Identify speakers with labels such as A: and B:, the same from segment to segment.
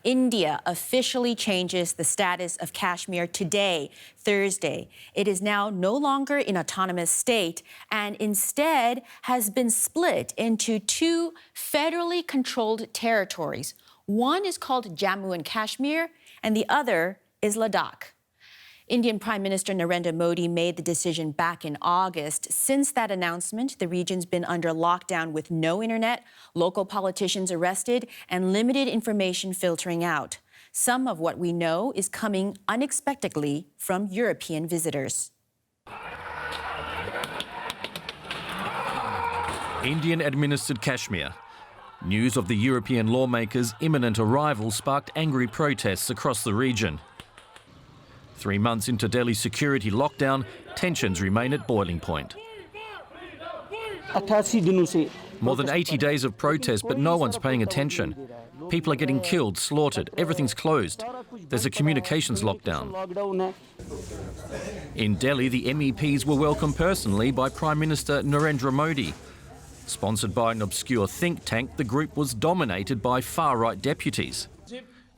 A: India officially changes the status of Kashmir today, Thursday. It is now no longer an autonomous state and instead has been split into two federally controlled territories. One is called Jammu and Kashmir, and the other is Ladakh. Indian Prime Minister Narendra Modi made the decision back in August. Since that announcement, the region's been under lockdown with no internet, local politicians arrested, and limited information filtering out. Some of what we know is coming unexpectedly from European visitors.
B: Indian-administered Kashmir. News of the European lawmakers' imminent arrival sparked angry protests across the region. 3 months into Delhi's security lockdown, tensions remain at boiling point. More than 80 days of protest, but no one's paying attention. People are getting killed, slaughtered, everything's closed. There's a communications lockdown. In Delhi, the MEPs were welcomed personally by Prime Minister Narendra Modi. Sponsored by an obscure think tank, the group was dominated by far-right deputies.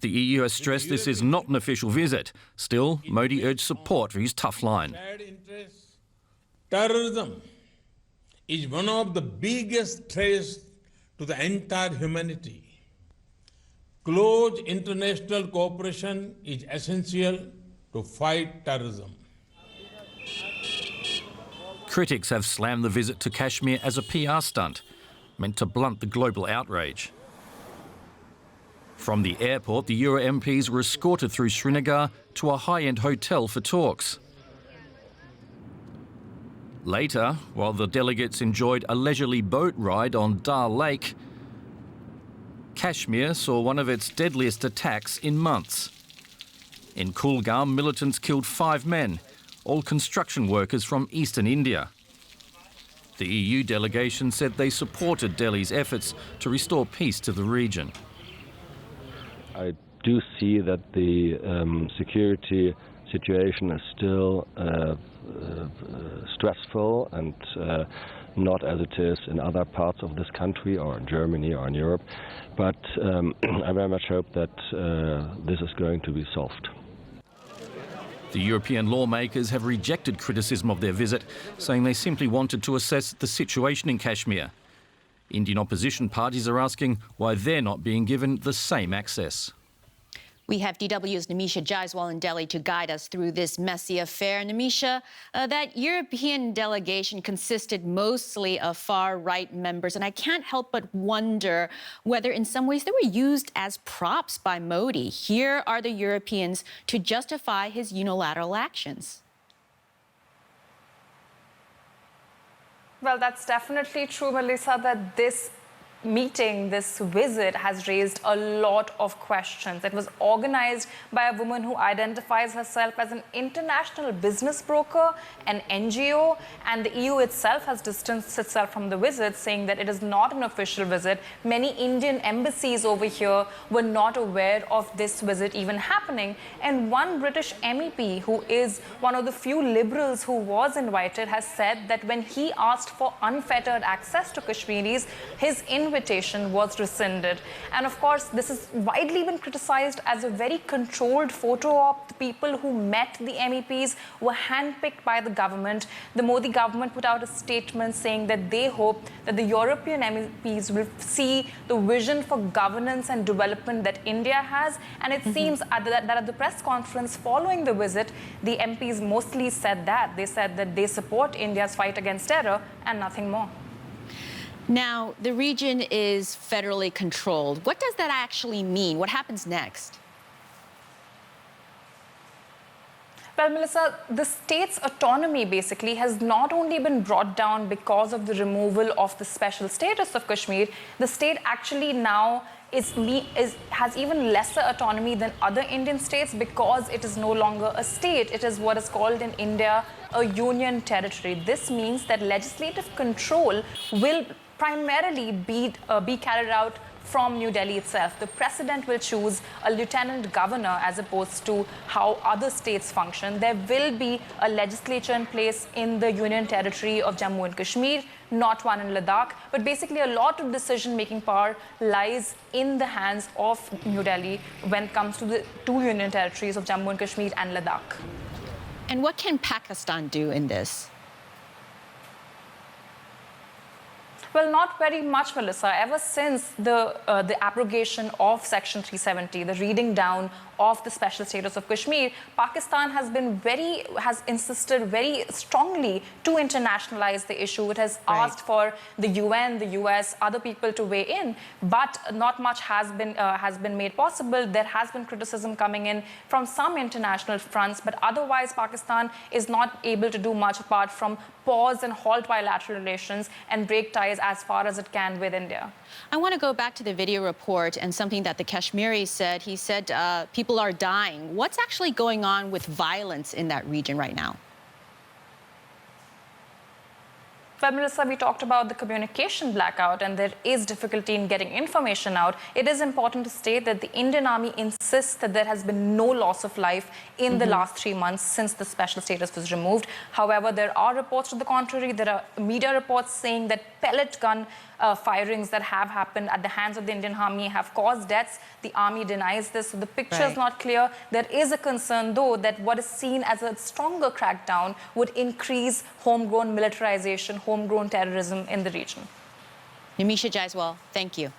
B: The EU has stressed this is not an official visit. Still, Modi urged support for his tough line.
C: Terrorism is one of the biggest threats to the entire humanity. Close international cooperation is essential to fight terrorism.
B: Critics have slammed the visit to Kashmir as a PR stunt, meant to blunt the global outrage. From the airport, the Euro MPs were escorted through Srinagar to a high-end hotel for talks. Later, while the delegates enjoyed a leisurely boat ride on Dal Lake, Kashmir saw one of its deadliest attacks in months. In Kulgam, militants killed 5 men, all construction workers from eastern India. The EU delegation said they supported Delhi's efforts to restore peace to the region.
D: I do see that the security situation is still stressful and not as it is in other parts of this country or in Germany or in Europe. But I very much hope that this is going to be solved.
B: The European lawmakers have rejected criticism of their visit, saying they simply wanted to assess the situation in Kashmir. Indian opposition parties are asking why they're not being given the same access.
A: We have DW's Nimisha Jaiswalow in Delhi to guide us through this messy affair. Nimisha, that European delegation consisted mostly of far-right members, and I can't help but wonder whether in some ways they were used as props by Modi. Here are the Europeans to justify his unilateral actions.
E: Well, that's definitely true, Melissa, that this meeting, this visit has raised a lot of questions. It was organized by a woman who identifies herself as an international business broker, an NGO, and the EU itself has distanced itself from the visit, saying that it is not an official visit. Many Indian embassies over here were not aware of this visit even happening. And one British MEP, who is one of the few liberals who was invited, has said that when he asked for unfettered access to Kashmiris, his invitation was rescinded. And of course, this has widely been criticized as a very controlled photo op. The people who met the MEPs were handpicked by the government. The Modi government put out a statement saying that they hope that the European MEPs will see the vision for governance and development that India has. And it seems that at the press conference following the visit, the MPs mostly said that. They said that they support India's fight against terror and nothing more.
A: Now, the region is federally controlled. What does that actually mean? What happens next?
E: Well, Melissa, the state's autonomy basically has not only been brought down because of the removal of the special status of Kashmir, the state actually now has even lesser autonomy than other Indian states because it is no longer a state. It is what is called in India a union territory. This means that legislative control will primarily be carried out from New Delhi itself. The president will choose a lieutenant governor as opposed to how other states function. There will be a legislature in place in the Union Territory of Jammu and Kashmir, not one in Ladakh. But basically, a lot of decision-making power lies in the hands of New Delhi when it comes to the two Union Territories of Jammu and Kashmir and Ladakh.
A: And what can Pakistan do in this?
E: Well, not very much, Melissa. Ever since the abrogation of Section 370, the reading down of the special status of Kashmir, Pakistan has insisted very strongly to internationalize the issue. It has asked for the UN, the US, other people to weigh in, but not much has been made possible. There has been criticism coming in from some international fronts, but otherwise Pakistan is not able to do much apart from pause and halt bilateral relations and break ties as far as it can with India.
A: I want to go back to the video report and something that the Kashmiris said. He said people are dying. What's actually going on with violence in that region right now?
E: Well, Melissa, we talked about the communication blackout, and there is difficulty in getting information out. It is important to state that the Indian Army insists that there has been no loss of life in the last 3 months since the special status was removed. However, there are reports to the contrary. There are media reports saying that pellet gun firings that have happened at the hands of the Indian Army have caused deaths. The Army denies this, so the picture is not clear. There is a concern, though, that what is seen as a stronger crackdown would increase homegrown militarization, homegrown terrorism in the region.
A: Nimisha, Jaiswalow, thank you.